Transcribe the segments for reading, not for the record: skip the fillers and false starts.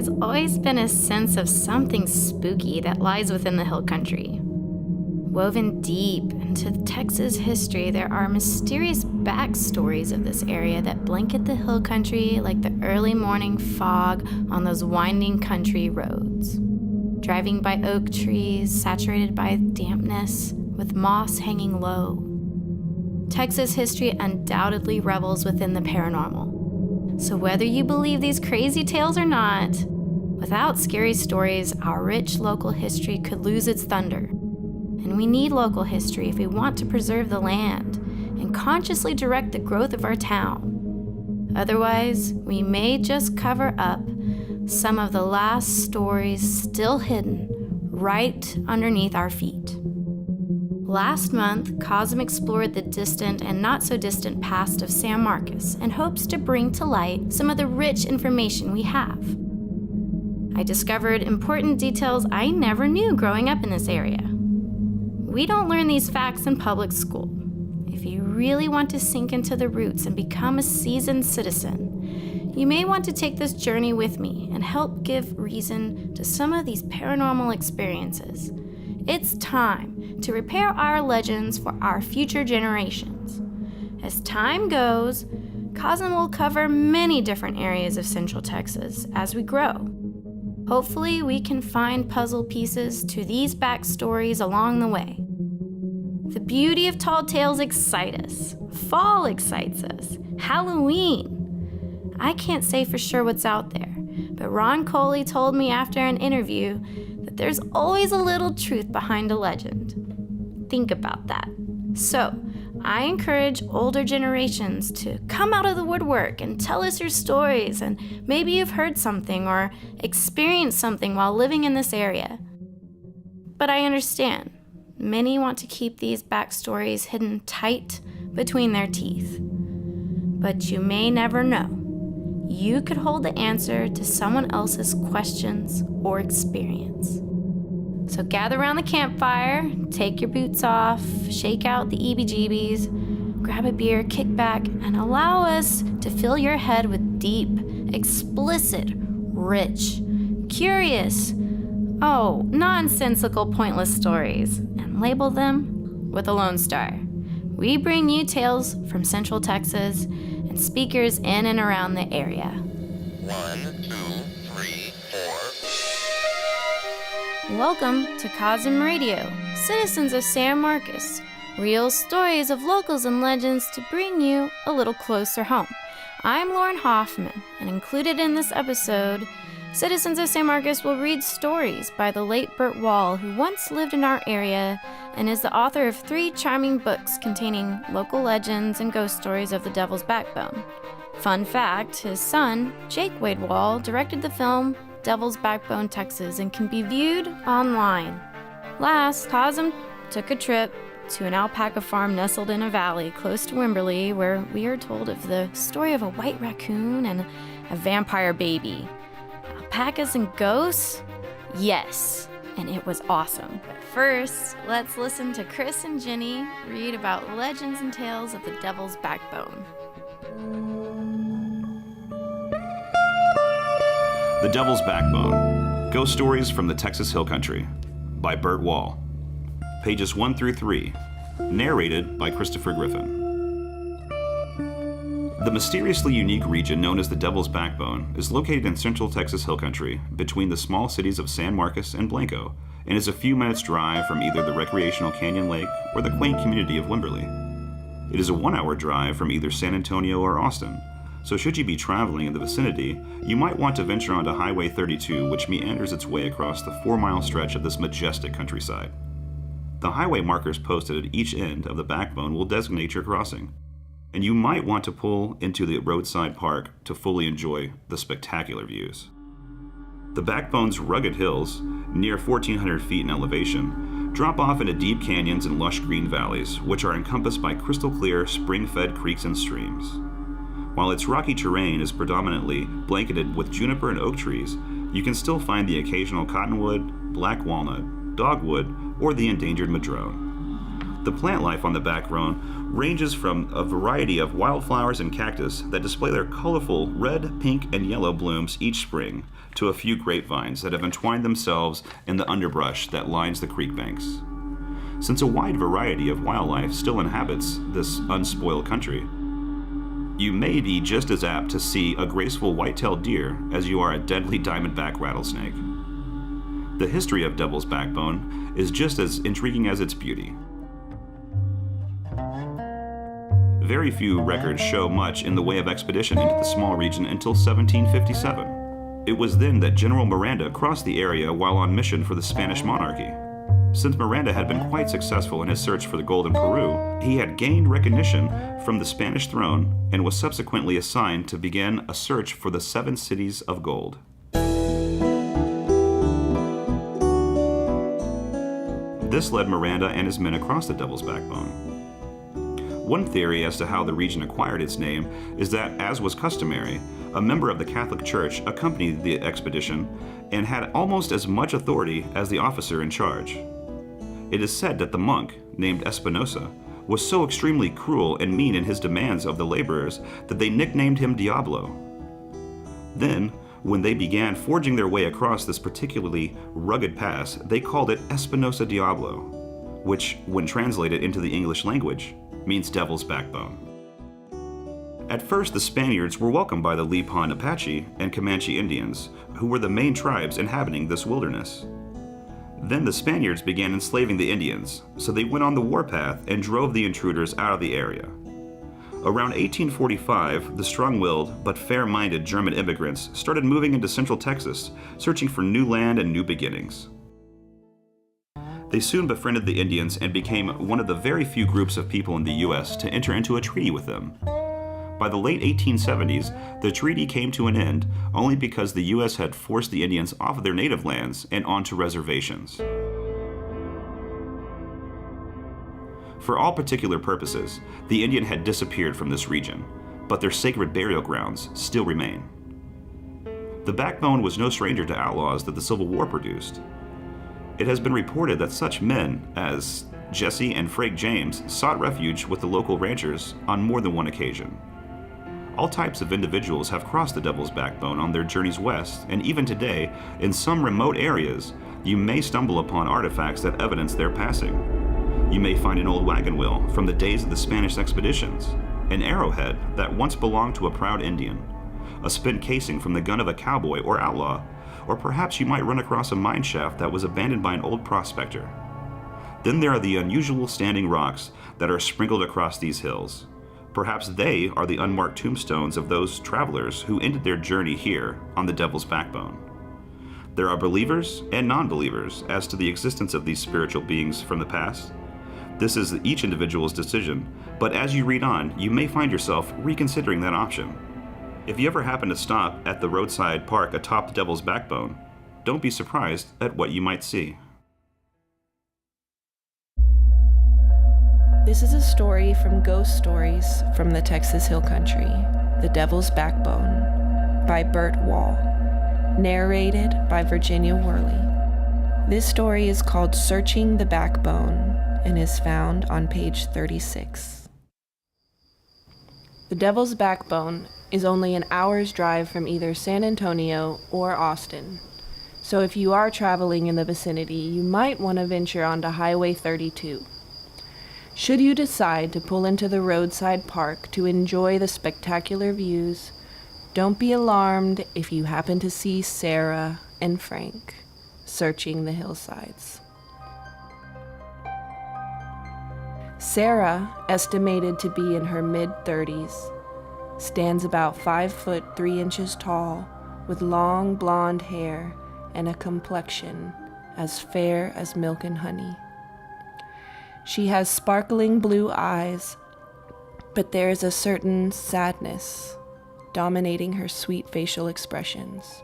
there's always been a sense of something spooky that lies within the hill country. Woven deep into Texas history, there are mysterious backstories of this area that blanket the hill country like the early morning fog on those winding country roads. Driving by oak trees, saturated by dampness, with moss hanging low. Texas history undoubtedly revels within the paranormal. So whether you believe these crazy tales or not, without scary stories, our rich local history could lose its thunder. And we need local history if we want to preserve the land and consciously direct the growth of our town. Otherwise, we may just cover up some of the last stories still hidden right underneath our feet. Last month, COSM explored the distant and not so distant past of San Marcos and hopes to bring to light some of the rich information we have. I discovered important details I never knew growing up in this area. We don't learn these facts in public school. If you really want to sink into the roots and become a seasoned citizen, you may want to take this journey with me and help give reason to some of these paranormal experiences. It's time to repair our legends for our future generations. As time goes, COSM will cover many different areas of Central Texas as we grow. Hopefully, we can find puzzle pieces to these backstories along the way. The beauty of tall tales excites us. Fall excites us. Halloween. I can't say for sure what's out there, but Ron Coley told me after an interview that there's always a little truth behind a legend. Think about that. So, I encourage older generations to come out of the woodwork and tell us your stories, and maybe you've heard something or experienced something while living in this area. But I understand, many want to keep these backstories hidden tight between their teeth. But you may never know. You could hold the answer to someone else's questions or experience. So gather around the campfire, take your boots off, shake out the EBGBs, grab a beer, kick back, and allow us to fill your head with deep, explicit, rich, curious, nonsensical, pointless stories, and label them with a Lone Star. We bring you tales from Central Texas and speakers in and around the area. 1, 2, 3, 4. Welcome to COSMRadio, citizens of San Marcos. Real stories of locals and legends to bring you a little closer home. I'm Lauren Hoffman, and included in this episode, citizens of San Marcos will read stories by the late Bert Wall, who once lived in our area and is the author of 3 charming books containing local legends and ghost stories of the Devil's Backbone. Fun fact, his son, Jake Wade Wall, directed the film Devil's Backbone, Texas, and can be viewed online. Last, COSM took a trip to an alpaca farm nestled in a valley close to Wimberley, where we are told of the story of a white raccoon and a vampire baby. Alpacas and ghosts? Yes, and it was awesome. But first, let's listen to Chris and Jenny read about legends and tales of the Devil's Backbone. The Devil's Backbone, Ghost Stories from the Texas Hill Country, by Bert Wall. Pages 1 through 3, narrated by Christopher Griffin. The mysteriously unique region known as the Devil's Backbone is located in Central Texas Hill Country between the small cities of San Marcos and Blanco, and is a few minutes' drive from either the recreational Canyon Lake or the quaint community of Wimberley. It is a 1-hour drive from either San Antonio or Austin, so should you be traveling in the vicinity, you might want to venture onto Highway 32, which meanders its way across the 4-mile stretch of this majestic countryside. The highway markers posted at each end of the backbone will designate your crossing, and you might want to pull into the roadside park to fully enjoy the spectacular views. The backbone's rugged hills, near 1,400 feet in elevation, drop off into deep canyons and lush green valleys, which are encompassed by crystal-clear, spring-fed creeks and streams. While its rocky terrain is predominantly blanketed with juniper and oak trees, you can still find the occasional cottonwood, black walnut, dogwood, or the endangered madrone. The plant life on the backbone ranges from a variety of wildflowers and cactus that display their colorful red, pink, and yellow blooms each spring, to a few grapevines that have entwined themselves in the underbrush that lines the creek banks. Since a wide variety of wildlife still inhabits this unspoiled country, you may be just as apt to see a graceful white-tailed deer as you are a deadly diamondback rattlesnake. The history of Devil's Backbone is just as intriguing as its beauty. Very few records show much in the way of expedition into the small region until 1757. It was then that General Miranda crossed the area while on mission for the Spanish monarchy. Since Miranda had been quite successful in his search for the gold in Peru, he had gained recognition from the Spanish throne and was subsequently assigned to begin a search for the 7 cities of gold. This led Miranda and his men across the Devil's Backbone. One theory as to how the region acquired its name is that, as was customary, a member of the Catholic Church accompanied the expedition and had almost as much authority as the officer in charge. It is said that the monk, named Espinosa, was so extremely cruel and mean in his demands of the laborers that they nicknamed him Diablo. Then, when they began forging their way across this particularly rugged pass, they called it Espinosa Diablo, which, when translated into the English language, means Devil's Backbone. At first, the Spaniards were welcomed by the Lipan Apache and Comanche Indians, who were the main tribes inhabiting this wilderness. Then the Spaniards began enslaving the Indians, so they went on the warpath and drove the intruders out of the area. Around 1845, the strong-willed but fair-minded German immigrants started moving into central Texas, searching for new land and new beginnings. They soon befriended the Indians and became one of the very few groups of people in the U.S. to enter into a treaty with them. By the late 1870s, the treaty came to an end only because the U.S. had forced the Indians off of their native lands and onto reservations. For all particular purposes, the Indian had disappeared from this region, but their sacred burial grounds still remain. The Backbone was no stranger to outlaws that the Civil War produced. It has been reported that such men as Jesse and Frank James sought refuge with the local ranchers on more than one occasion. All types of individuals have crossed the Devil's Backbone on their journeys west, and even today, in some remote areas, you may stumble upon artifacts that evidence their passing. You may find an old wagon wheel from the days of the Spanish expeditions, an arrowhead that once belonged to a proud Indian, a spent casing from the gun of a cowboy or outlaw, or perhaps you might run across a mine shaft that was abandoned by an old prospector. Then there are the unusual standing rocks that are sprinkled across these hills. Perhaps they are the unmarked tombstones of those travelers who ended their journey here on the Devil's Backbone. There are believers and non-believers as to the existence of these spiritual beings from the past. This is each individual's decision, but as you read on, you may find yourself reconsidering that option. If you ever happen to stop at the roadside park atop the Devil's Backbone, don't be surprised at what you might see. This is a story from Ghost Stories from the Texas Hill Country, The Devil's Backbone, by Bert Wall, narrated by Virginia Worley. This story is called Searching the Backbone and is found on page 36. The Devil's Backbone is only an hour's drive from either San Antonio or Austin, so if you are traveling in the vicinity, you might want to venture onto Highway 32. Should you decide to pull into the roadside park to enjoy the spectacular views, don't be alarmed if you happen to see Sarah and Frank searching the hillsides. Sarah, estimated to be in her mid-30s, stands about 5 foot 3 inches tall, with long blonde hair and a complexion as fair as milk and honey. She has sparkling blue eyes, but there is a certain sadness dominating her sweet facial expressions.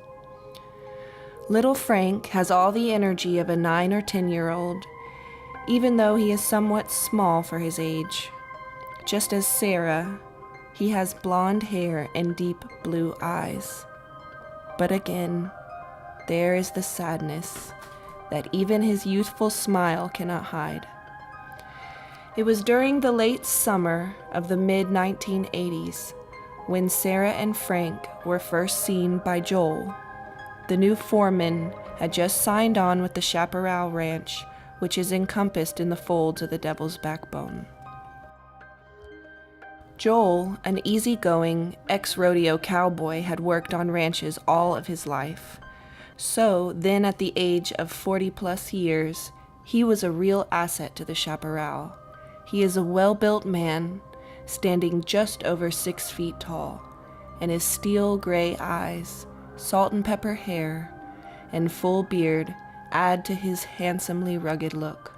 Little Frank has all the energy of a 9 or 10-year-old, even though he is somewhat small for his age. Just as Sarah, he has blonde hair and deep blue eyes. But again, there is the sadness that even his youthful smile cannot hide. It was during the late summer of the mid-1980s when Sarah and Frank were first seen by Joel. The new foreman had just signed on with the Chaparral Ranch, which is encompassed in the folds of the Devil's Backbone. Joel, an easygoing, ex-rodeo cowboy, had worked on ranches all of his life. So, then at the age of 40-plus years, he was a real asset to the Chaparral. He is a well-built man, standing just over 6 feet tall, and his steel gray eyes, salt and pepper hair, and full beard add to his handsomely rugged look.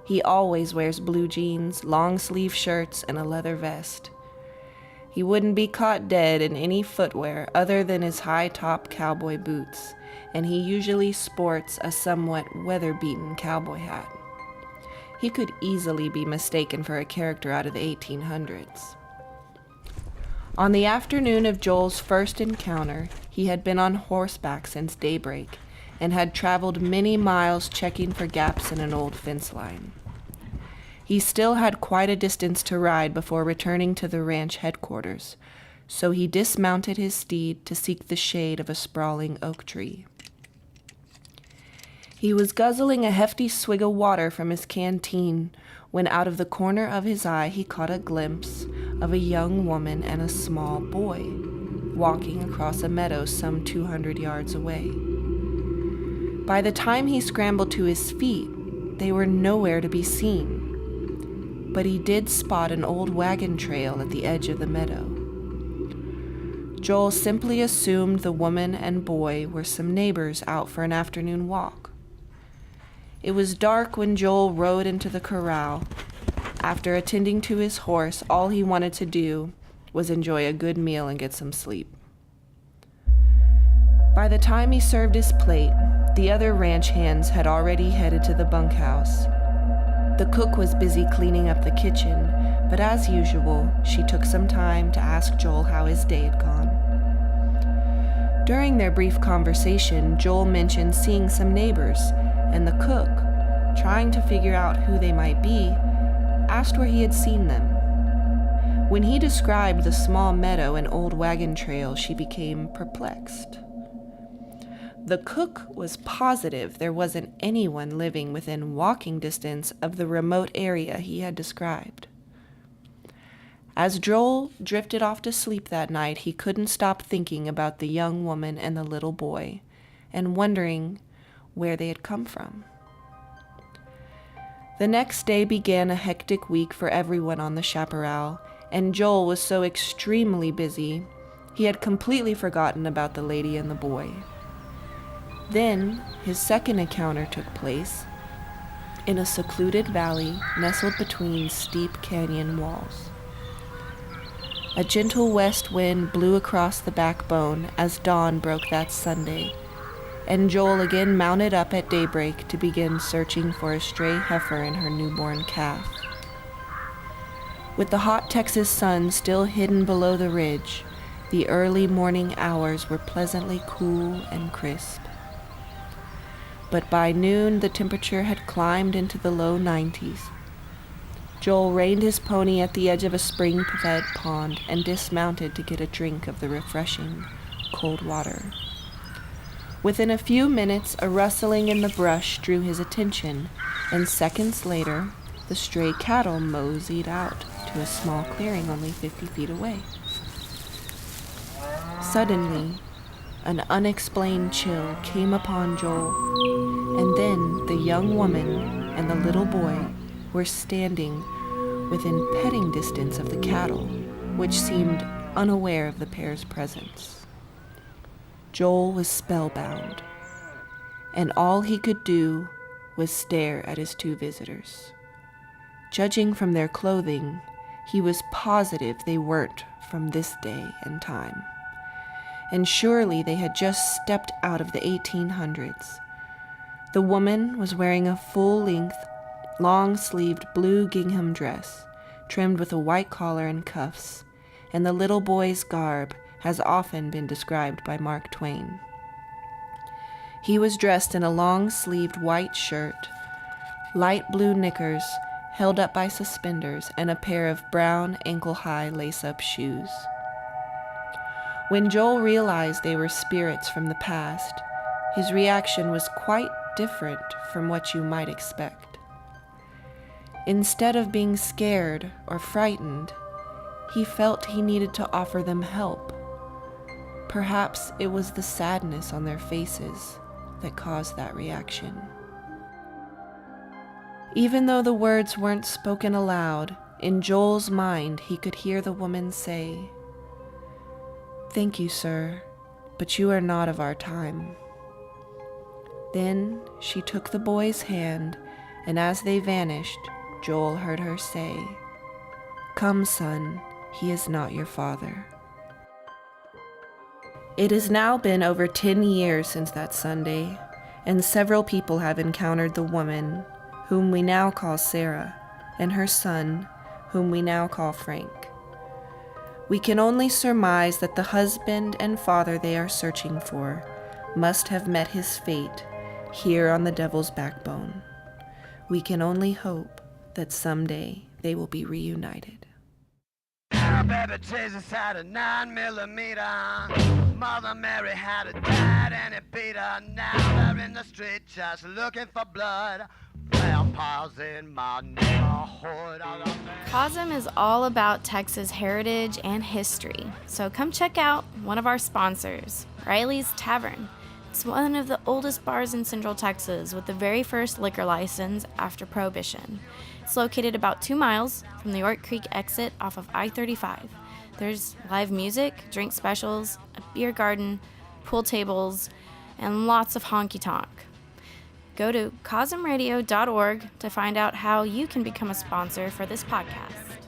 He always wears blue jeans, long-sleeve shirts, and a leather vest. He wouldn't be caught dead in any footwear other than his high-top cowboy boots, and he usually sports a somewhat weather-beaten cowboy hat. He could easily be mistaken for a character out of the 1800s. On the afternoon of Joel's first encounter, he had been on horseback since daybreak and had traveled many miles checking for gaps in an old fence line. He still had quite a distance to ride before returning to the ranch headquarters, so he dismounted his steed to seek the shade of a sprawling oak tree. He was guzzling a hefty swig of water from his canteen when out of the corner of his eye he caught a glimpse of a young woman and a small boy walking across a meadow some 200 yards away. By the time he scrambled to his feet, they were nowhere to be seen, but he did spot an old wagon trail at the edge of the meadow. Joel simply assumed the woman and boy were some neighbors out for an afternoon walk. It was dark when Joel rode into the corral. After attending to his horse, all he wanted to do was enjoy a good meal and get some sleep. By the time he served his plate, the other ranch hands had already headed to the bunkhouse. The cook was busy cleaning up the kitchen, but as usual, she took some time to ask Joel how his day had gone. During their brief conversation, Joel mentioned seeing some neighbors, and the cook, trying to figure out who they might be, asked where he had seen them. When he described the small meadow and old wagon trail, she became perplexed. The cook was positive there wasn't anyone living within walking distance of the remote area he had described. As Joel drifted off to sleep that night, he couldn't stop thinking about the young woman and the little boy, and wondering where they had come from. The next day began a hectic week for everyone on the Chaparral, and Joel was so extremely busy, he had completely forgotten about the lady and the boy. Then, his second encounter took place in a secluded valley nestled between steep canyon walls. A gentle west wind blew across the backbone as dawn broke that Sunday, and Joel again mounted up at daybreak to begin searching for a stray heifer and her newborn calf. With the hot Texas sun still hidden below the ridge, the early morning hours were pleasantly cool and crisp. But by noon the temperature had climbed into the low 90s. Joel reined his pony at the edge of a spring-fed pond and dismounted to get a drink of the refreshing, cold water. Within a few minutes, a rustling in the brush drew his attention, and seconds later, the stray cattle moseyed out to a small clearing only 50 feet away. Suddenly, an unexplained chill came upon Joel, and then the young woman and the little boy were standing within petting distance of the cattle, which seemed unaware of the pair's presence. Joel was spellbound, and all he could do was stare at his two visitors. Judging from their clothing, he was positive they weren't from this day and time. And surely they had just stepped out of the 1800s. The woman was wearing a full-length, long-sleeved blue gingham dress, trimmed with a white collar and cuffs, and the little boy's garb has often been described by Mark Twain. He was dressed in a long-sleeved white shirt, light blue knickers, held up by suspenders and a pair of brown ankle-high lace-up shoes. When Joel realized they were spirits from the past, his reaction was quite different from what you might expect. Instead of being scared or frightened, he felt he needed to offer them help. Perhaps it was the sadness on their faces that caused that reaction. Even though the words weren't spoken aloud, in Joel's mind he could hear the woman say, "Thank you, sir, but you are not of our time." Then she took the boy's hand, and as they vanished, Joel heard her say, "Come, son, he is not your father." It has now been over 10 years since that Sunday, and several people have encountered the woman, whom we now call Sarah, and her son, whom we now call Frank. We can only surmise that the husband and father they are searching for must have met his fate here on the Devil's Backbone. We can only hope that someday they will be reunited. Baby Jesus had a 9mm. Mother Mary had a dad and it beat her. Now they're in the street just looking for blood. Vampires in my neighborhood. COSM is all about Texas heritage and history, so come check out one of our sponsors, Riley's Tavern. It's one of the oldest bars in Central Texas with the very first liquor license after Prohibition. It's located about 2 miles from the York Creek exit off of I-35. There's live music, drink specials, a beer garden, pool tables, and lots of honky-tonk. Go to COSMRadio.org to find out how you can become a sponsor for this podcast.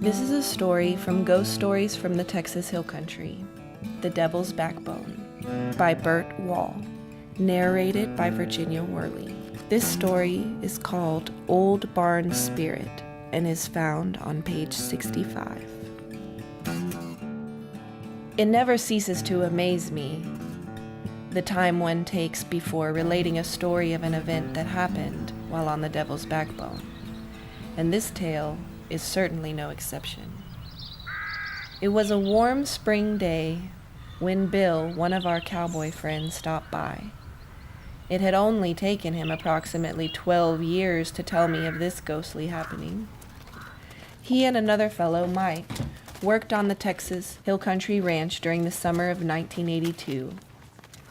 This is a story from Ghost Stories from the Texas Hill Country, The Devil's Backbone, by Bert Wall, narrated by Virginia Worley. This story is called Old Barn Spirit and is found on page 65. It never ceases to amaze me, the time one takes before relating a story of an event that happened while on the Devil's Backbone, and this tale is certainly no exception. It was a warm spring day when Bill, one of our cowboy friends, stopped by. It had only taken him approximately 12 years to tell me of this ghostly happening. He and another fellow, Mike, worked on the Texas Hill Country Ranch during the summer of 1982.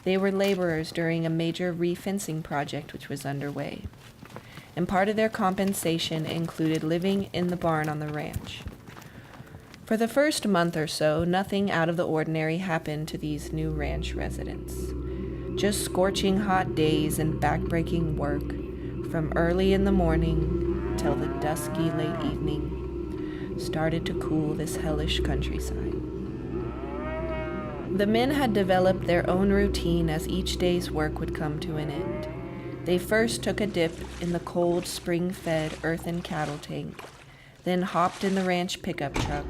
They were laborers during a major re-fencing project which was underway, and part of their compensation included living in the barn on the ranch. For the first month or so, nothing out of the ordinary happened to these new ranch residents. Just scorching hot days and back-breaking work from early in the morning till the dusky late evening started to cool this hellish countryside. The men had developed their own routine as each day's work would come to an end. They first took a dip in the cold, spring-fed earthen cattle tank, then hopped in the ranch pickup truck,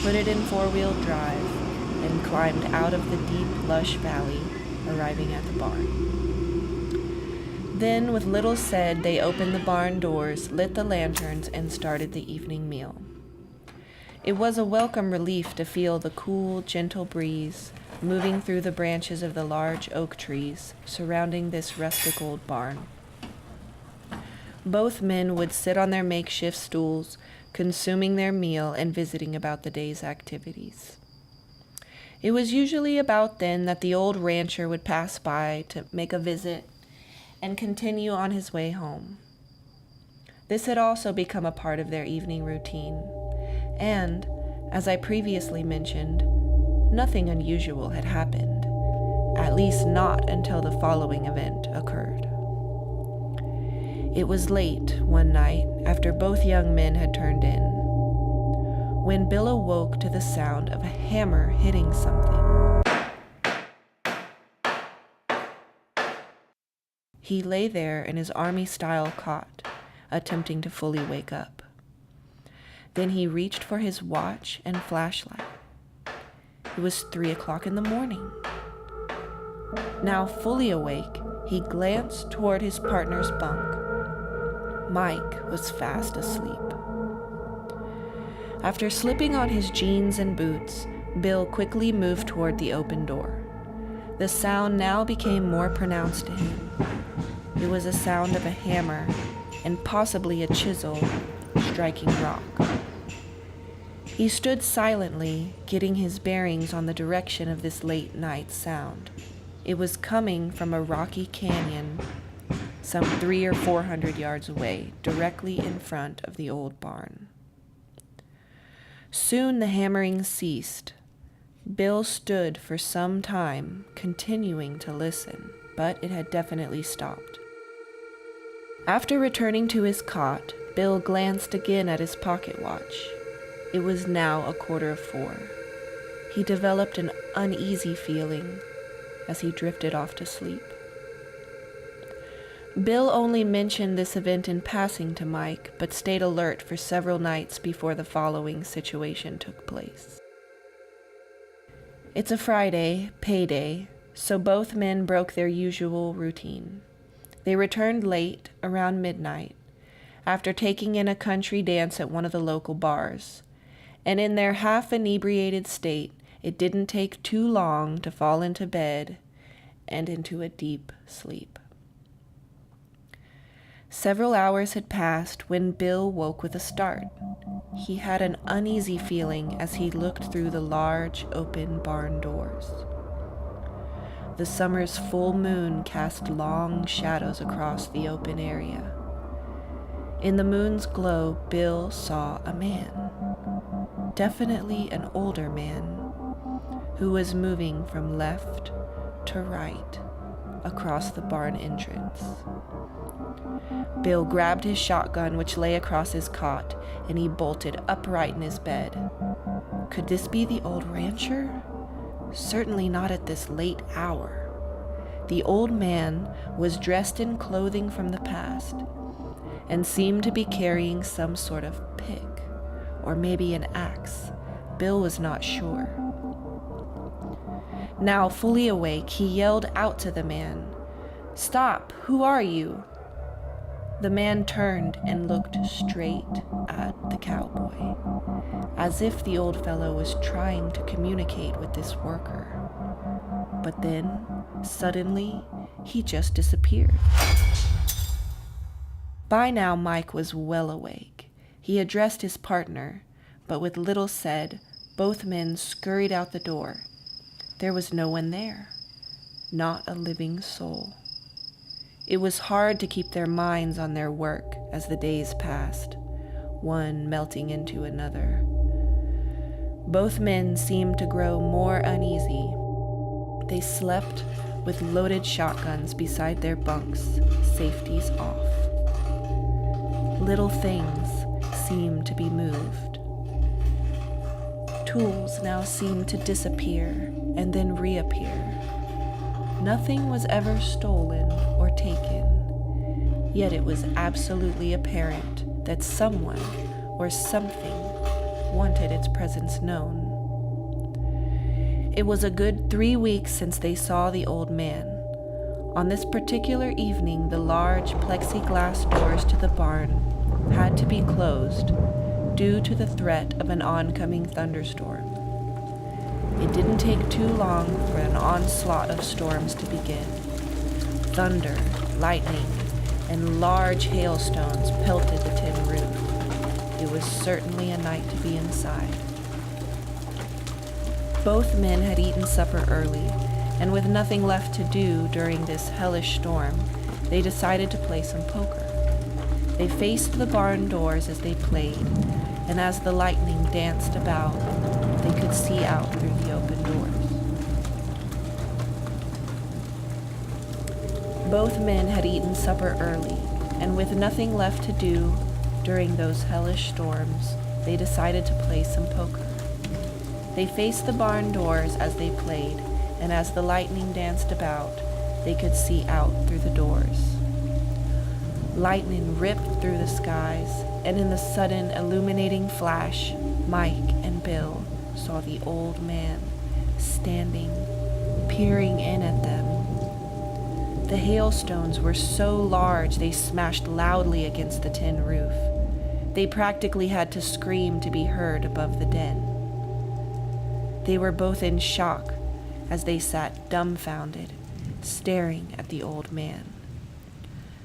put it in four-wheel drive, and climbed out of the deep, lush valley, arriving at the barn. Then, with little said, they opened the barn doors, lit the lanterns, and started the evening meal. It was a welcome relief to feel the cool, gentle breeze moving through the branches of the large oak trees surrounding this rustic old barn. Both men would sit on their makeshift stools, consuming their meal and visiting about the day's activities. It was usually about then that the old rancher would pass by to make a visit and continue on his way home. This had also become a part of their evening routine, and, as I previously mentioned, nothing unusual had happened, at least not until the following event occurred. It was late one night after both young men had turned in, when Bill awoke to the sound of a hammer hitting something. He lay there in his army-style cot, attempting to fully wake up. Then he reached for his watch and flashlight. It was 3 o'clock in the morning. Now fully awake, He glanced toward his partner's bunk. Mike was fast asleep. After slipping on his jeans and boots, Bill quickly moved toward the open door. The sound now became more pronounced to him. It was a sound of a hammer and possibly a chisel striking rock. He stood silently, getting his bearings on the direction of this late night sound. It was coming from a rocky canyon some 300 or 400 yards away, directly in front of the old barn. Soon the hammering ceased. Bill stood for some time, continuing to listen, but it had definitely stopped. After returning to his cot, Bill glanced again at his pocket watch. It was now 4:15. He developed an uneasy feeling as he drifted off to sleep. Bill only mentioned this event in passing to Mike, but stayed alert for several nights before the following situation took place. It's a Friday, payday, so both men broke their usual routine. They returned late, around midnight, after taking in a country dance at one of the local bars, and in their half-inebriated state, it didn't take too long to fall into bed and into a deep sleep. Several hours had passed when Bill woke with a start. He had an uneasy feeling as he looked through the large, open barn doors. The summer's full moon cast long shadows across the open area. In the moon's glow, Bill saw a man, definitely an older man, who was moving from left to right across the barn entrance. Bill grabbed his shotgun, which lay across his cot, and he bolted upright in his bed. Could this be the old rancher? Certainly not at this late hour. The old man was dressed in clothing from the past and seemed to be carrying some sort of pick, or maybe an axe. Bill was not sure. Now fully awake, he yelled out to the man, "Stop! Who are you?" The man turned and looked straight at the cowboy, as if the old fellow was trying to communicate with this worker. But then, suddenly, he just disappeared. By now, Mike was well awake. He addressed his partner, but with little said, both men scurried out the door. There was no one there, not a living soul. It was hard to keep their minds on their work as the days passed, one melting into another. Both men seemed to grow more uneasy. They slept with loaded shotguns beside their bunks, safeties off. Little things seemed to be moved. Tools now seemed to disappear and then reappear. Nothing was ever stolen or taken, yet it was absolutely apparent that someone or something wanted its presence known. It was a good 3 weeks since they saw the old man. On this particular evening, the large plexiglass doors to the barn had to be closed due to the threat of an oncoming thunderstorm. It didn't take too long for an onslaught of storms to begin. Thunder, lightning, and large hailstones pelted the tin roof. It was certainly a night to be inside. Both men had eaten supper early, and with nothing left to do during this hellish storm, they decided to play some poker. They faced the barn doors as they played, and as the lightning danced about, they could see out through the open doors. Both men had eaten supper early, and with nothing left to do during those hellish storms, they decided to play some poker. They faced the barn doors as they played, and as the lightning danced about, they could see out through the doors. Lightning ripped through the skies, and in the sudden illuminating flash, Mike and Bill saw the old man standing, peering in at them. The hailstones were so large they smashed loudly against the tin roof. They practically had to scream to be heard above the din. They were both in shock as they sat dumbfounded, staring at the old man.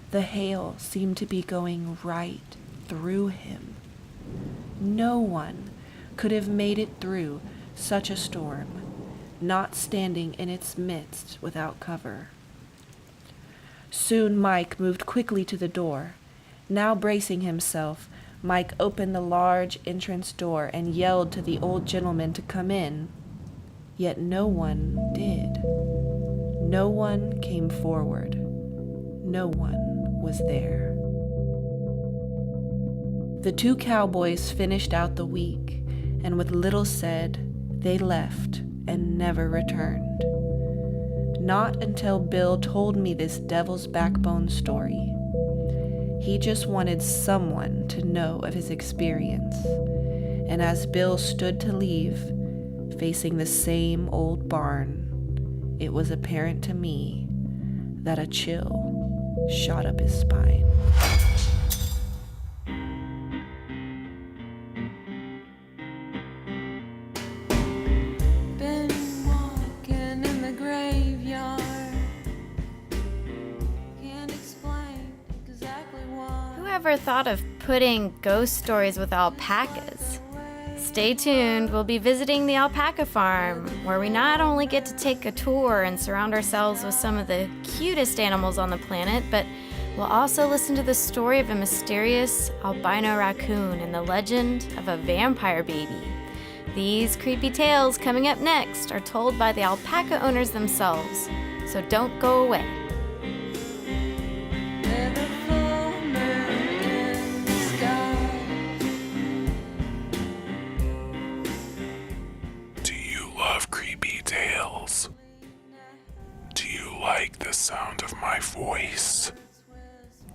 The hail seemed to be going right through him. No one could have made it through such a storm, not standing in its midst without cover. Soon Mike moved quickly to the door. Now bracing himself, Mike opened the large entrance door and yelled to the old gentleman to come in. Yet no one did. No one came forward. No one was there. The two cowboys finished out the week, and with little said, they left and never returned. Not until Bill told me this devil's backbone story. He just wanted someone to know of his experience. And as Bill stood to leave, facing the same old barn, it was apparent to me that a chill shot up his spine. Whoever thought of putting ghost stories with alpacas? Stay tuned, we'll be visiting the Alpaca Farm, where we not only get to take a tour and surround ourselves with some of the cutest animals on the planet, but we'll also listen to the story of a mysterious albino raccoon and the legend of a vampire baby. These creepy tales coming up next are told by the alpaca owners themselves, so don't go away. Do you like the sound of my voice?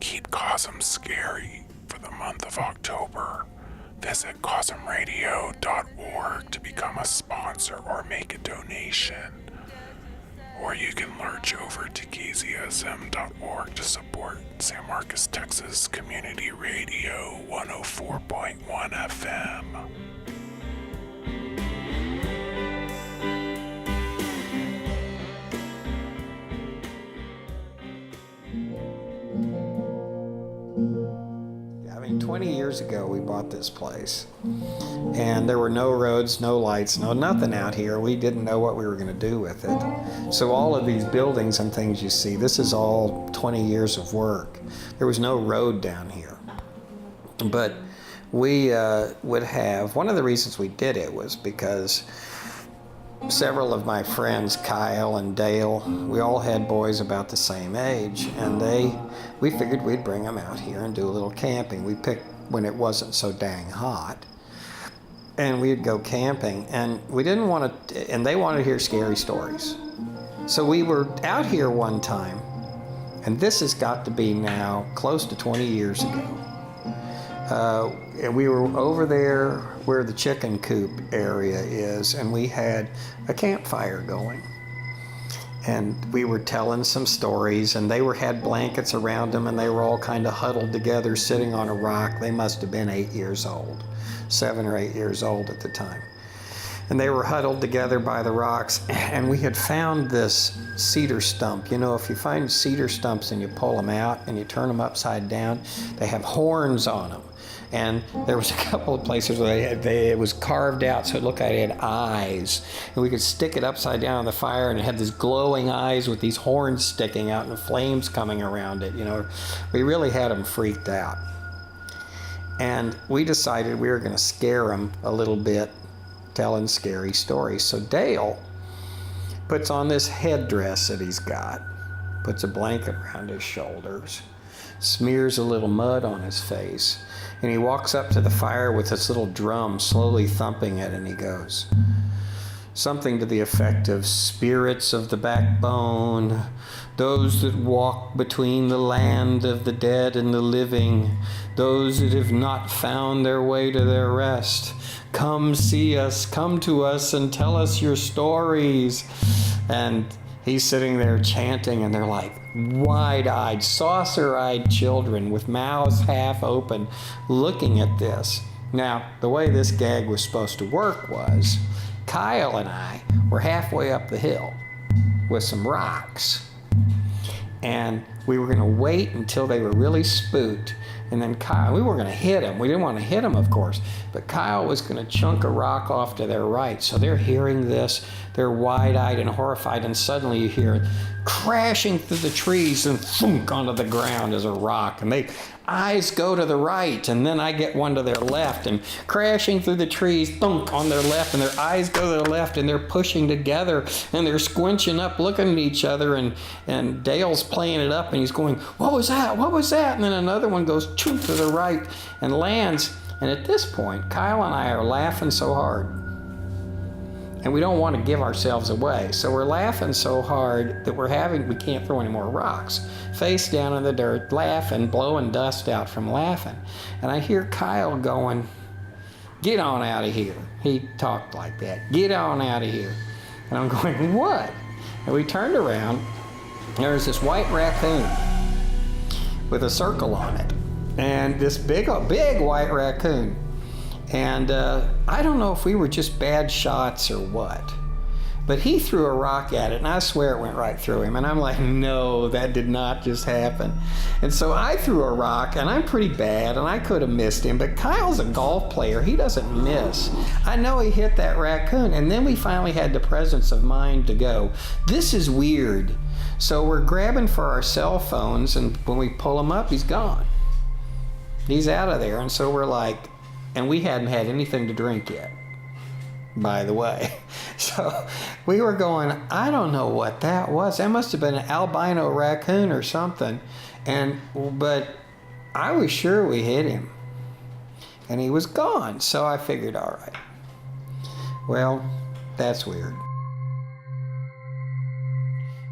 Keep COSM scary for the month of October. Visit COSMRadio.org to become a sponsor or make a donation. Or you can lurch over to KZSM.org to support San Marcos, Texas Community Radio 104.1 FM. I mean, 20 years ago we bought this place, and there were no roads, no lights, nothing out here. We didn't know what we were going to do with it. So all of these buildings and things you see, this is all 20 years of work. There was no road down here. But we would have, one of the reasons we did it was because several of my friends, Kyle and Dale, we all had boys about the same age, and we figured we'd bring them out here and do a little camping. We picked when it wasn't so dang hot, and we'd go camping, and we didn't want to, and they wanted to hear scary stories. So we were out here one time, and this has got to be now close to 20 years ago. And we were over there where the chicken coop area is, and we had a campfire going. And we were telling some stories, and they had blankets around them, and they were all kind of huddled together, sitting on a rock. They must have been 8 years old, 7 or 8 years old at the time. And they were huddled together by the rocks, and we had found this cedar stump. You know, if you find cedar stumps and you pull them out and you turn them upside down, they have horns on them. And there was a couple of places where it was carved out so it looked like it had eyes. And we could stick it upside down on the fire, and it had these glowing eyes with these horns sticking out and the flames coming around it. You know, we really had them freaked out. And we decided we were going to scare them a little bit, telling scary stories. So Dale puts on this headdress that he's got, puts a blanket around his shoulders, smears a little mud on his face, and he walks up to the fire with this little drum, slowly thumping it, and he goes something to the effect of, "Spirits of the backbone, those that walk between the land of the dead and the living, those that have not found their way to their rest, come see us, come to us and tell us your stories." And he's sitting there chanting, and they're like wide-eyed, saucer-eyed children with mouths half open looking at this. Now, the way this gag was supposed to work was Kyle and I were halfway up the hill with some rocks, and we were going to wait until they were really spooked, and then Kyle, we were going to hit him. We didn't want to hit him, of course, but Kyle was going to chunk a rock off to their right. So they're hearing this, they're wide-eyed and horrified, and suddenly you hear it crashing through the trees and thunk onto the ground as a rock, and they eyes go to the right, and then I get one to their left, and crashing through the trees, thunk on their left, and their eyes go to their left, and they're pushing together, and they're squinching up, looking at each other, and Dale's playing it up, and he's going, what was that? What was that? And then another one goes chunk to the right and lands, and at this point, Kyle and I are laughing so hard, and we don't want to give ourselves away, so we're laughing so hard that we can't throw any more rocks. Face down in the dirt, laughing, blowing dust out from laughing. And I hear Kyle going, get on out of here. He talked like that, get on out of here. And I'm going, what? And we turned around, and there's this white raccoon with a circle on it. And this big white raccoon. And I don't know if we were just bad shots or what, but he threw a rock at it, and I swear it went right through him. And I'm like, no, that did not just happen. And so I threw a rock, and I'm pretty bad, and I could have missed him, but Kyle's a golf player. He doesn't miss. I know he hit that raccoon, and then we finally had the presence of mind to go, this is weird. So we're grabbing for our cell phones, and when we pull him up, he's gone. He's out of there. And so we're like, and we hadn't had anything to drink yet, by the way. So we were going, I don't know what that was. That must have been an albino raccoon or something. But I was sure we hit him. And he was gone. So I figured, all right, well, that's weird.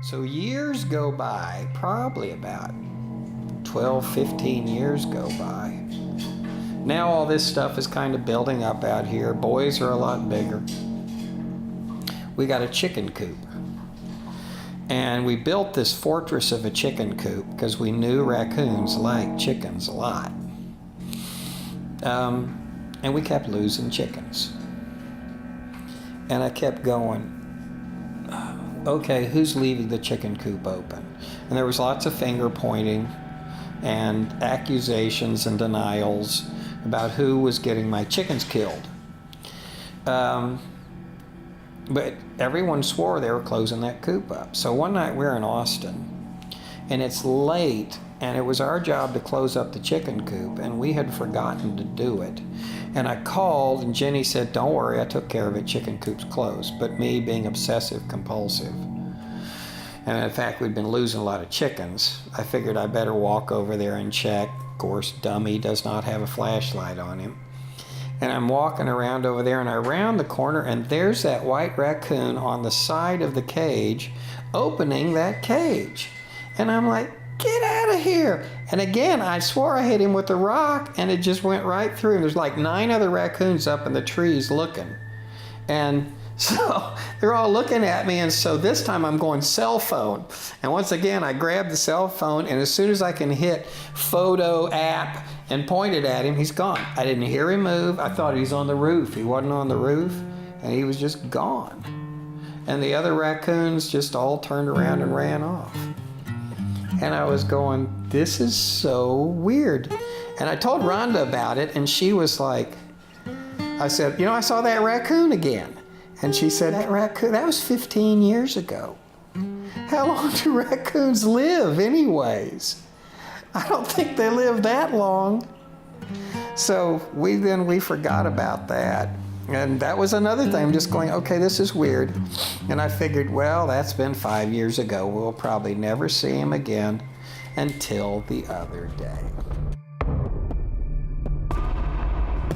So years go by, probably about 12, 15 years go by. Now all this stuff is kind of building up out here. Boys are a lot bigger. We got a chicken coop. And we built this fortress of a chicken coop because we knew raccoons like chickens a lot. And we kept losing chickens. And I kept going, okay, who's leaving the chicken coop open? And there was lots of finger pointing and accusations and denials about who was getting my chickens killed. But everyone swore they were closing that coop up. So one night we're in Austin, and it's late, and it was our job to close up the chicken coop, and we had forgotten to do it. And I called, and Jenny said, don't worry, I took care of it, chicken coop's closed. But me being obsessive compulsive, and in fact we'd been losing a lot of chickens, I figured I better walk over there and check. Of course, dummy does not have a flashlight on him. And I'm walking around over there, and I round the corner, and there's that white raccoon on the side of the cage, opening that cage. And I'm like, get out of here. And again, I swore I hit him with a rock, and it just went right through him. There's like 9 other raccoons up in the trees looking. And so they're all looking at me, and so this time I'm going cell phone. And once again, I grab the cell phone, and as soon as I can hit photo app and point it at him, he's gone. I didn't hear him move. I thought he was on the roof. He wasn't on the roof, and he was just gone. And the other raccoons just all turned around and ran off. And I was going, this is so weird. And I told Rhonda about it, and she was like, I said, I saw that raccoon again. And she said, that raccoon, that was 15 years ago. How long do raccoons live anyways? I don't think they live that long. So we forgot about that. And that was another thing. I'm just going, okay, this is weird. And I figured, well, that's been 5 years ago. We'll probably never see him again until the other day.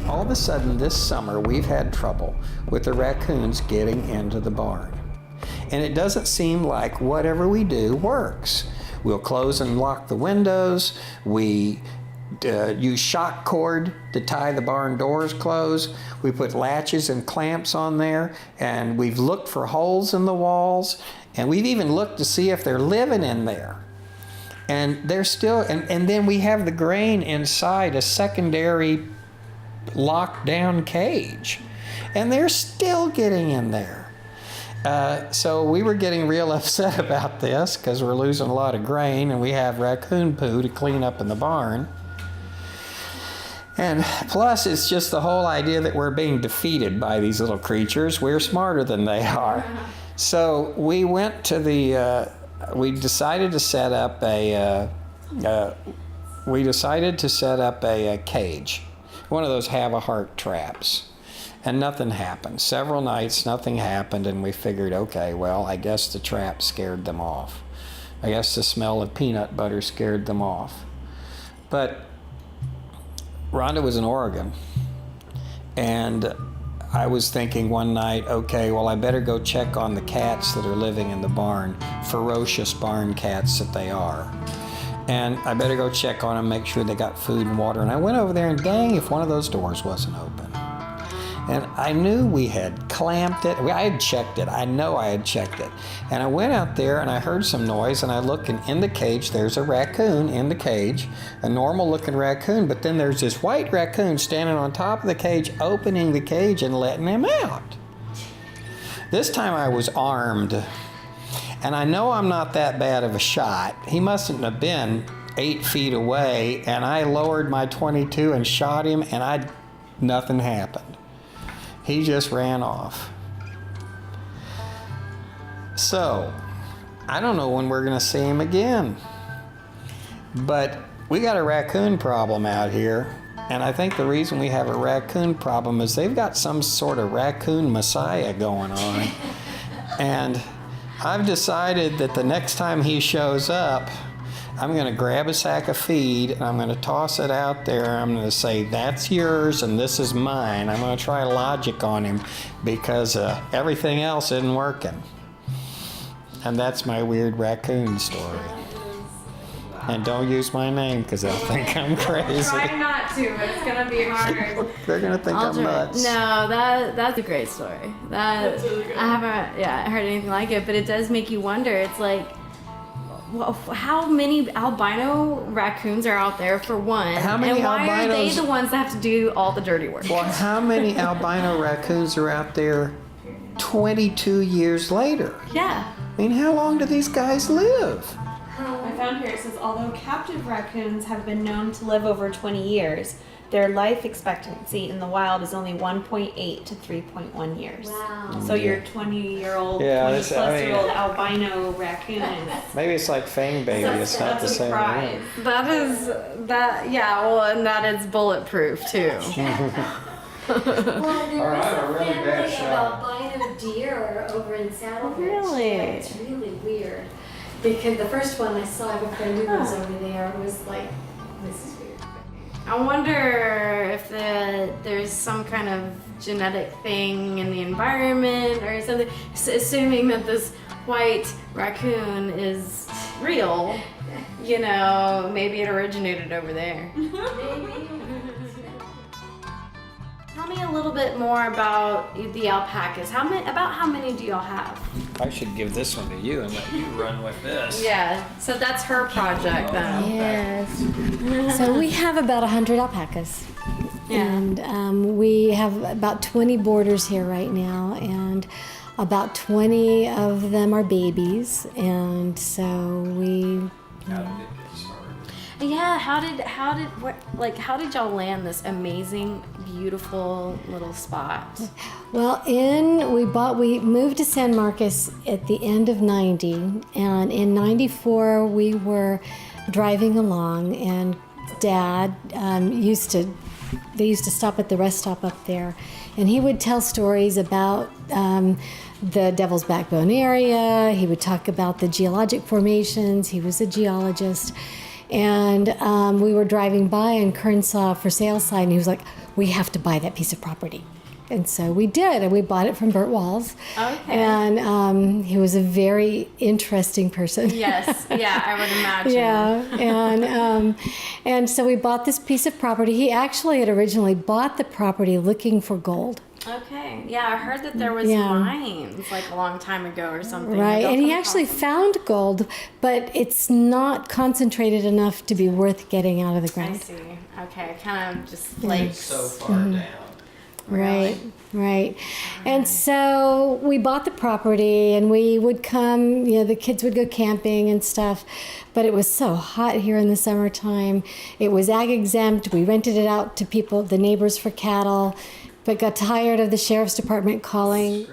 All of a sudden this summer, we've had trouble with the raccoons getting into the barn. And it doesn't seem like whatever we do works. We'll close and lock the windows. We use shock cord to tie the barn doors closed. We put latches and clamps on there, and we've looked for holes in the walls, And we've even looked to see if they're living in there. And they're still, and then we have the grain inside a secondary locked down cage. And they're still getting in there. So we were getting real upset about this because we're losing a lot of grain and we have raccoon poo to clean up in the barn. And plus, it's just the whole idea that we're being defeated by these little creatures. We're smarter than they are. So we went to the, we decided to set up a cage, one of those have-a-heart traps. And nothing happened. Several nights, nothing happened, and we figured, okay, well, I guess the trap scared them off. I guess the smell of peanut butter scared them off. But Rhonda was in Oregon, and I was thinking one night, okay, well, I better go check on the cats that are living in the barn, ferocious barn cats that they are. And I better go check on them, make sure they got food and water. And I went over there, and dang, if one of those doors wasn't open. And I knew we had clamped it. I had checked it. I know I had checked it. And I went out there and I heard some noise and I look, and in the cage there's a raccoon in the cage, a normal looking raccoon, but then there's this white raccoon standing on top of the cage, opening the cage and letting him out. This time I was armed. And I know I'm not that bad of a shot. He mustn't have been 8 feet away, and I lowered my .22 and shot him, and nothing happened. He just ran off. So, I don't know when we're gonna see him again. But we got a raccoon problem out here, and I think the reason we have a raccoon problem is they've got some sort of raccoon messiah going on. And I've decided that the next time he shows up, I'm going to grab a sack of feed and I'm going to toss it out there. I'm going to say, that's yours and this is mine. I'm going to try logic on him because everything else isn't working. And that's my weird raccoon story. And don't use my name because they'll think I'm crazy. Try not to, but it's going to be hard. They're going to think I'm nuts. No, that's a great story. That's really great. I haven't heard anything like it, but it does make you wonder. It's like, well, how many albino raccoons are out there, for one? How many and why albinos, are they the ones that have to do all the dirty work? Well, how many albino raccoons are out there 22 years later? Yeah. I mean, how long do these guys live? I found here, it says, although captive raccoons have been known to live over 20 years, their life expectancy in the wild is only 1.8 to 3.1 years. Wow. So your 20-year-old, Yeah, 20-plus-year-old albino raccoon is... Maybe it's like Fang Baby. It's not the same. Surprise. And that is bulletproof too. Well, there was a family of albino deer over in Saddlebridge. Really? Yeah, it's really weird. Because the first one I saw, I have a friend who was over there, was like, this is weird. I wonder if there's some kind of genetic thing in the environment or something. Assuming that this white raccoon is real, maybe it originated over there. Maybe. Tell me a little bit more about the alpacas. How many do y'all have? I should give this one to you and let you run with this. Yeah, so that's her project then. Yes. So we have about 100 alpacas. Yeah. And we have about 20 boarders here right now, and about 20 of them are babies. And so we... Yeah, how did y'all land this amazing, beautiful little spot? Well, we moved to San Marcos at the end of 90, and in 94 we were driving along, and Dad used to stop at the rest stop up there, and he would tell stories about the Devil's Backbone area. He would talk about the geologic formations. He was a geologist. And we were driving by and Kern saw a for sale sign, and he was like, we have to buy that piece of property. And so we did, and we bought it from Bert Wall's. Okay. And he was a very interesting person. Yes, yeah, I would imagine. Yeah, and so we bought this piece of property. He actually had originally bought the property looking for gold. Okay. Yeah, I heard that there was mines like a long time ago or something. Right, and he actually found gold, but it's not concentrated enough to be worth getting out of the ground. I see. Okay, kind of just flakes. So far down. Right, right. And so we bought the property and we would come, the kids would go camping and stuff, but it was so hot here in the summertime. It was ag exempt. We rented it out to people, the neighbors for cattle, but got tired of the sheriff's department calling.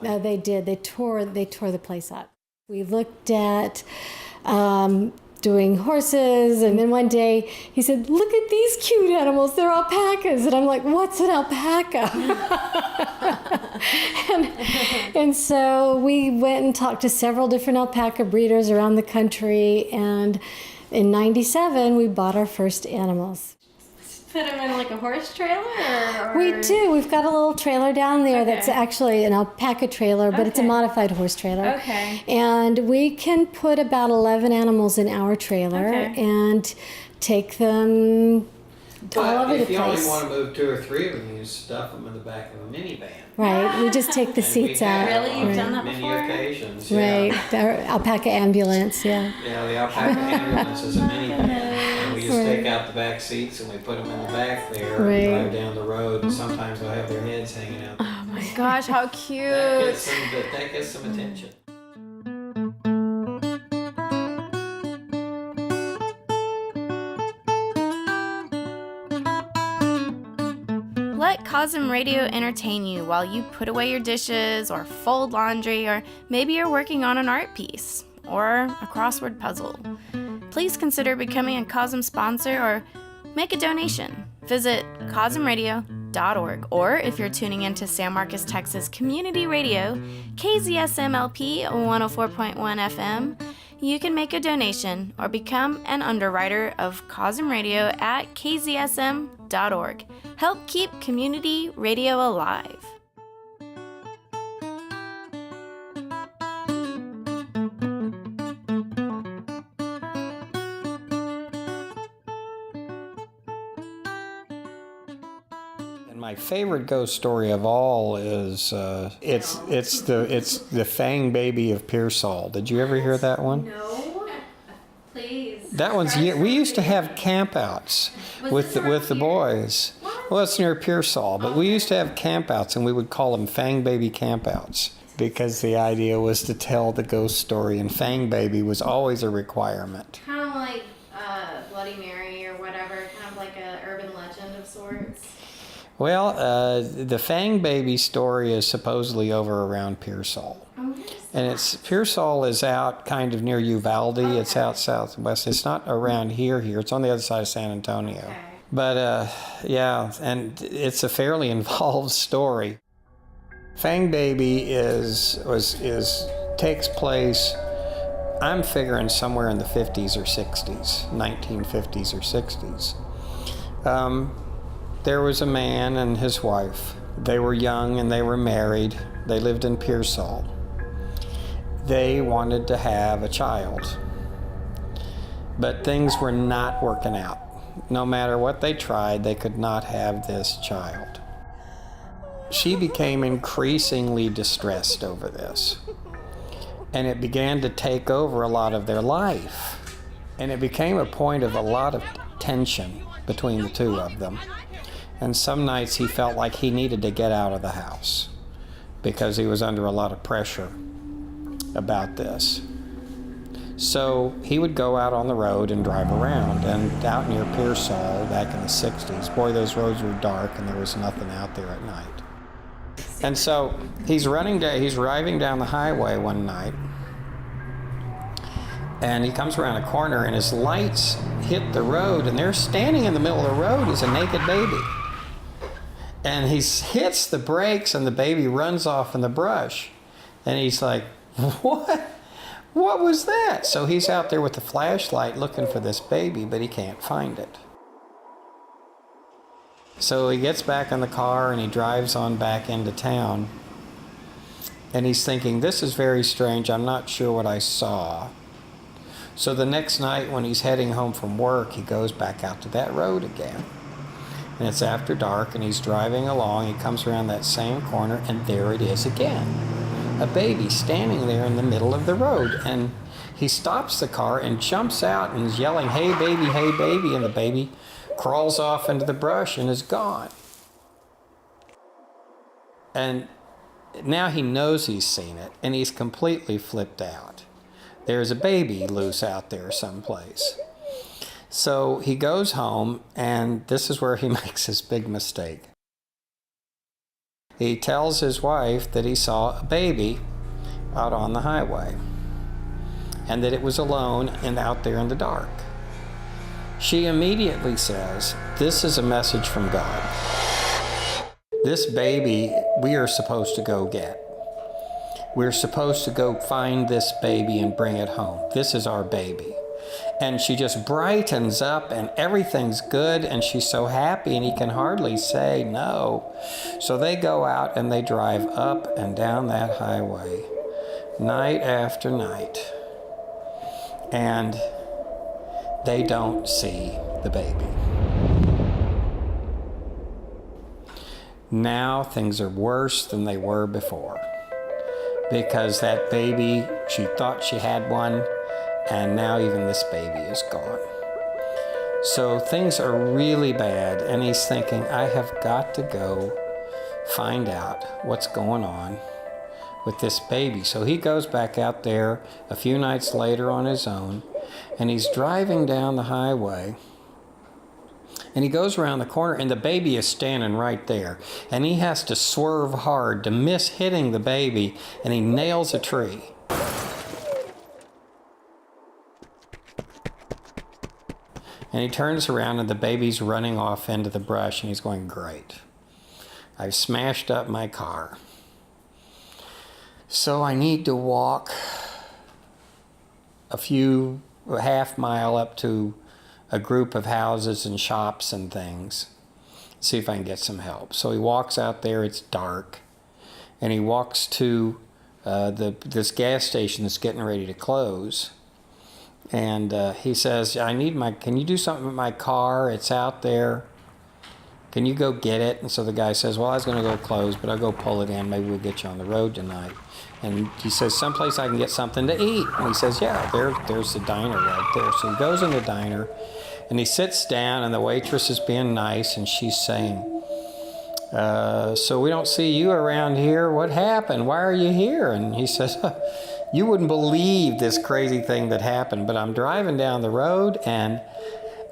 No, they did. They tore the place up. We looked at doing horses, and then one day he said, "Look at these cute animals, they're alpacas." And I'm like, "What's an alpaca?" and so we went and talked to several different alpaca breeders around the country, and in '97 we bought our first animals. Put them in like a horse trailer? Or... We do. We've got a little trailer down there that's actually an alpaca trailer, but it's a modified horse trailer. Okay. And we can put about 11 animals in our trailer and take them all over the place. If you only want to move 2 or 3 of them, you stuff them in the back of a minivan. Right. We just take the seats out. Really? You've done that many before? occasions. Right. Our alpaca ambulance, Yeah, the alpaca ambulance is a minivan. And we just take out the back seats and we put them in the back there and drive down the road. And sometimes they'll have their heads hanging out. Oh my gosh, how cute. That gets some attention. Let COSMRadio entertain you while you put away your dishes or fold laundry, or maybe you're working on an art piece or a crossword puzzle. Please consider becoming a COSM sponsor or make a donation. Visit COSMRadio.org, or if you're tuning into San Marcos, Texas Community Radio, KZSM LP 104.1 FM, you can make a donation or become an underwriter of COSM Radio at KZSM.org. Help keep community radio alive. My favorite ghost story of all is it's the fang baby of Pearsall. Did you ever hear that one? No, please. That one's we used to have campouts with the boys. Well, it's near Pearsall, but we used to have campouts, and we would call them fang baby campouts because the idea was to tell the ghost story, and fang baby was always a requirement. Kind of like Bloody Mary or whatever, kind of like an urban legend of sorts. Well, the fang baby story is supposedly over around Pearsall. And Pearsall is out kind of near Uvalde. Okay. It's out southwest. It's not around here. It's on the other side of San Antonio. Okay. But, and it's a fairly involved story. Fang baby takes place, I'm figuring somewhere in the 50s or 60s, 1950s or 60s. There was a man and his wife. They were young and they were married. They lived in Pearsall. They wanted to have a child, but things were not working out. No matter what they tried, they could not have this child. She became increasingly distressed over this, and it began to take over a lot of their life, and it became a point of a lot of tension between the two of them. And some nights he felt like he needed to get out of the house because he was under a lot of pressure about this. So he would go out on the road and drive around. And out near Pearsall back in the 60s, boy, those roads were dark and there was nothing out there at night. And so he's driving down the highway one night, and he comes around a corner and his lights hit the road, and there standing in the middle of the road is a naked baby. And he hits the brakes and the baby runs off in the brush. And he's like, what? What was that? So he's out there with the flashlight looking for this baby, but he can't find it. So he gets back in the car and he drives on back into town. And he's thinking, this is very strange. I'm not sure what I saw. So the next night when he's heading home from work, he goes back out to that road again. and it's after dark, and he's driving along. He comes around that same corner, and there it is again. A baby standing there in the middle of the road, and he stops the car and jumps out and is yelling, hey baby, and the baby crawls off into the brush and is gone. And now he knows he's seen it, and he's completely flipped out. There's a baby loose out there someplace. So he goes home, and this is where he makes his big mistake. He tells his wife that he saw a baby out on the highway, and that it was alone and out there in the dark. She immediately says, this is a message from God. This baby, we are supposed to go get. We're supposed to go find this baby and bring it home. This is our baby. And she just brightens up, and everything's good, and she's so happy, and he can hardly say no. So they go out and they drive up and down that highway, night after night. And they don't see the baby. Now things are worse than they were before, because that baby, she thought she had one, and now even this baby is gone. So things are really bad, and he's thinking, I have got to go find out what's going on with this baby. So he goes back out there a few nights later on his own, and he's driving down the highway, and he goes around the corner, and the baby is standing right there, and he has to swerve hard to miss hitting the baby, and he nails a tree. And he turns around, and the baby's running off into the brush, and he's going, great. I've smashed up my car. So I need to walk a half mile up to a group of houses and shops and things, see if I can get some help. So he walks out there, it's dark, and he walks to this gas station that's getting ready to close. And he says, can you do something with my car? It's out there. Can you go get it? And so the guy says, well, I was going to go close, but I'll go pull it in. Maybe we'll get you on the road tonight. And he says, someplace I can get something to eat. And he says, yeah, there's the diner right there. So he goes in the diner, and he sits down, and the waitress is being nice, and she's saying, so we don't see you around here. What happened? Why are you here? And he says, you wouldn't believe this crazy thing that happened, but I'm driving down the road, and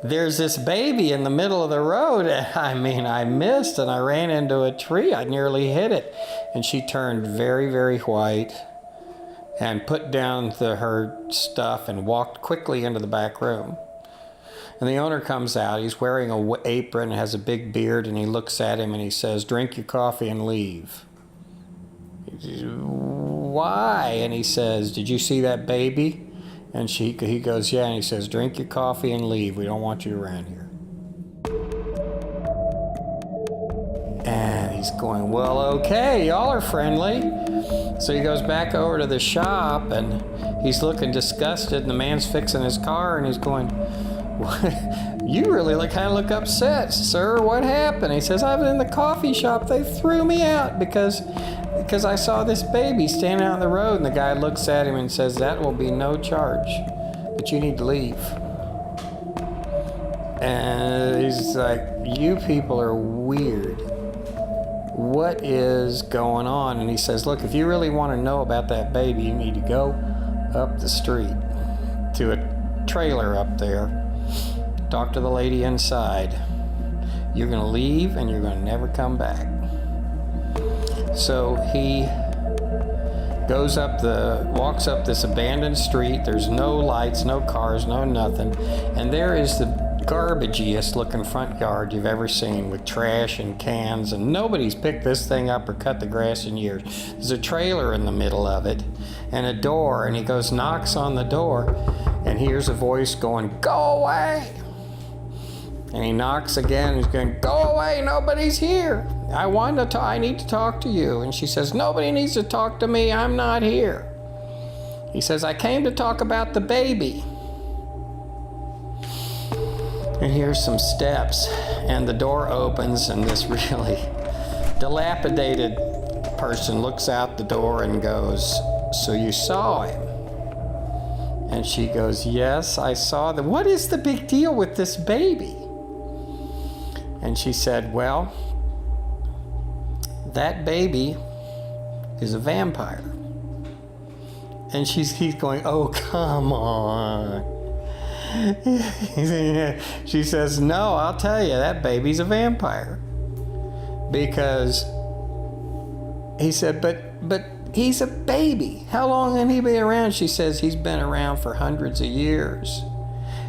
there's this baby in the middle of the road. I mean, I missed, and I ran into a tree. I nearly hit it. And she turned very, very white and put down her stuff and walked quickly into the back room. And the owner comes out. He's wearing an apron, has a big beard, and he looks at him and he says, drink your coffee and leave. Why? And he says, did you see that baby? And he goes, yeah. And he says, drink your coffee and leave. We don't want you around here. And he's going, well, okay, y'all are friendly. So he goes back over to the shop, and he's looking disgusted, and the man's fixing his car, and he's going, you really kind of look upset, sir. What happened? He says, I was in the coffee shop. They threw me out because I saw this baby standing out on the road. And the guy looks at him and says, that will be no charge, but you need to leave. And he's like, you people are weird. What is going on? And he says, look, if you really want to know about that baby, you need to go up the street to a trailer up there. Talk to the lady inside. You're going to leave, and you're going to never come back. So he walks up this abandoned street. There's no lights, no cars, no nothing. And there is the garbagiest looking front yard you've ever seen, with trash and cans, and nobody's picked this thing up or cut the grass in years. There's a trailer in the middle of it and a door, and he knocks on the door, and hears a voice going, go away. And he knocks again, and he's going, go away, nobody's here. I need to talk to you. And she says, nobody needs to talk to me, I'm not here. He says, I came to talk about the baby. And here's some steps, and the door opens, and this really dilapidated person looks out the door and goes, "So you saw him?" And she goes, "Yes, I saw them. What is the big deal with this baby?" And she said, "Well, that baby is a vampire." And he's going, "Oh, come on." She says, "No, I'll tell you, that baby's a vampire." Because he said, but he's a baby. How long has he been around?" She says, "He's been around for hundreds of years."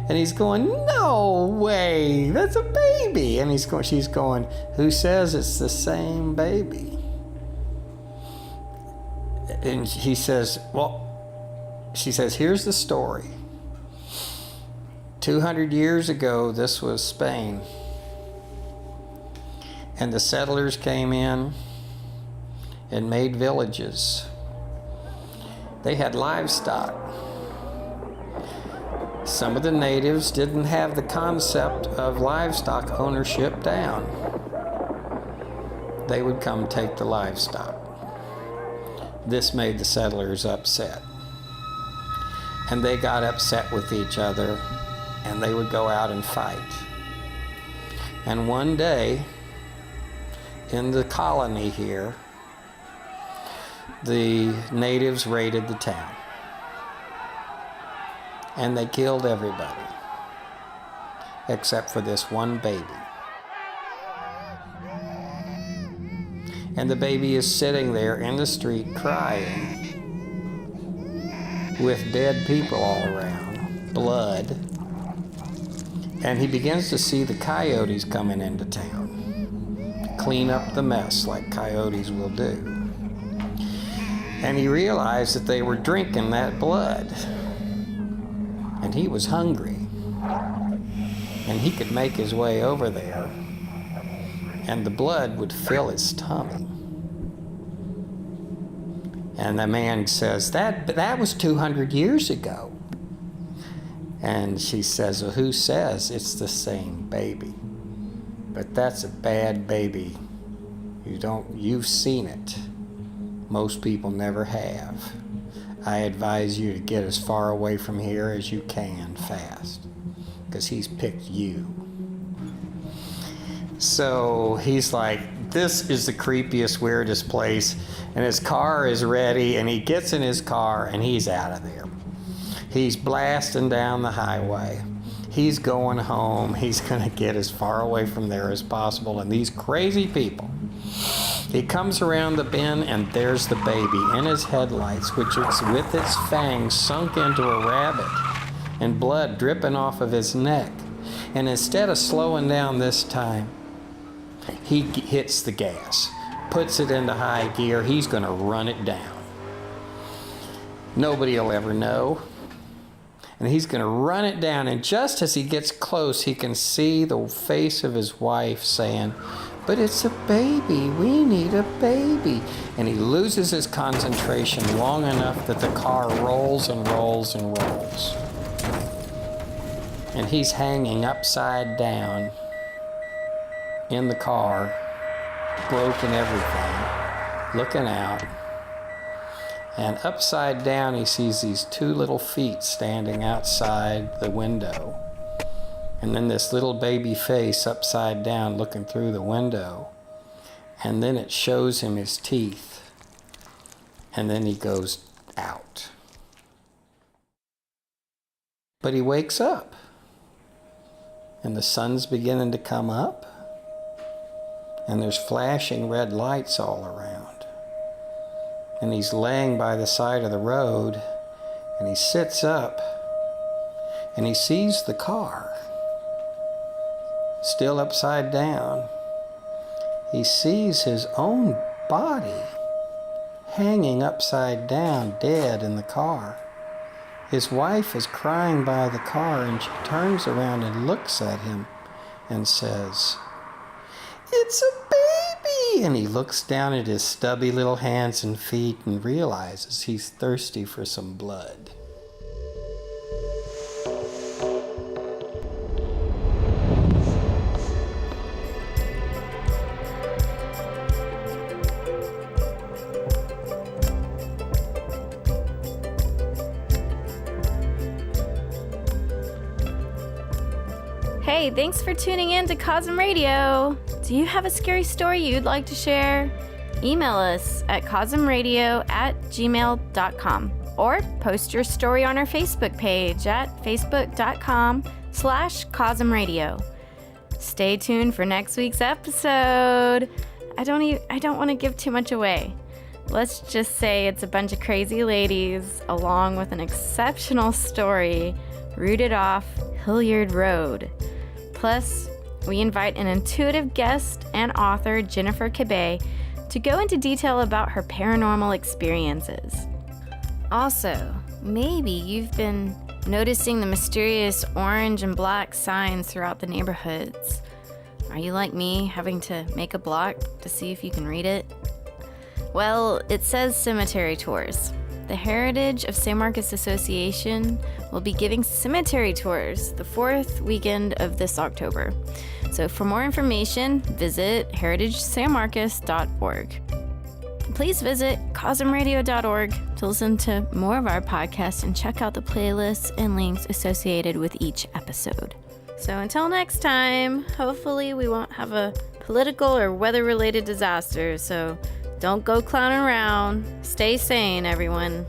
And he's going, "No way, that's a baby." And she's going, "Who says it's the same baby?" And he says, she says, "Here's the story. 200 years ago, this was Spain. And the settlers came in and made villages. They had livestock. Some of the natives didn't have the concept of livestock ownership down. They would come take the livestock. This made the settlers upset. And they got upset with each other, and they would go out and fight. And one day, in the colony here, the natives raided the town. And they killed everybody, except for this one baby. And the baby is sitting there in the street crying, with dead people all around, blood. And he begins to see the coyotes coming into town, clean up the mess like coyotes will do. And he realized that they were drinking that blood. And he was hungry. And he could make his way over there, and the blood would fill his tummy. And the man says, that was 200 years ago. And she says, "Well, who says it's the same baby? But that's a bad baby. You've seen it. Most people never have. I advise you to get as far away from here as you can fast, because he's picked you." So he's like, this is the creepiest, weirdest place. And his car is ready, and he gets in his car, and he's out of there. He's blasting down the highway. He's going home. He's going to get as far away from there as possible. And these crazy people. He comes around the bend, and there's the baby in his headlights, which is with its fangs sunk into a rabbit and blood dripping off of his neck. And instead of slowing down this time, he hits the gas, puts it into high gear. He's going to run it down. Nobody will ever know. And he's going to run it down. And just as he gets close, he can see the face of his wife saying, "But it's a baby. We need a baby." And he loses his concentration long enough that the car rolls and rolls and rolls. And he's hanging upside down in the car, broken everything, looking out. And upside down, he sees these two little feet standing outside the window. And then this little baby face upside down looking through the window. And then it shows him his teeth. And then he goes out. But he wakes up. And the sun's beginning to come up. And there's flashing red lights all around. And he's laying by the side of the road. And he sits up. And he sees the car. Still upside down. He sees his own body hanging upside down, dead in the car. His wife is crying by the car, and she turns around and looks at him and says, "It's a baby!" And he looks down at his stubby little hands and feet and realizes he's thirsty for some blood. Hey, thanks for tuning in to COSMRadio. Do you have a scary story you'd like to share? Email us at cosmradio@gmail.com or post your story on our Facebook page at facebook.com/COSMRadio. Stay tuned for next week's episode. I don't want to give too much away. Let's just say it's a bunch of crazy ladies along with an exceptional story rooted off Hilliard Road. Plus, we invite an intuitive guest and author, Jennifer Cabay, to go into detail about her paranormal experiences. Also, maybe you've been noticing the mysterious orange and black signs throughout the neighborhoods. Are you like me, having to make a block to see if you can read it? Well, it says cemetery tours. The Heritage of San Marcos Association will be giving cemetery tours the 4th weekend of this October. So for more information, visit heritagesanmarcos.org. Please visit COSMRadio.org to listen to more of our podcasts and check out the playlists and links associated with each episode. So until next time, hopefully we won't have a political or weather-related disaster, so don't go clowning around. Stay sane, everyone.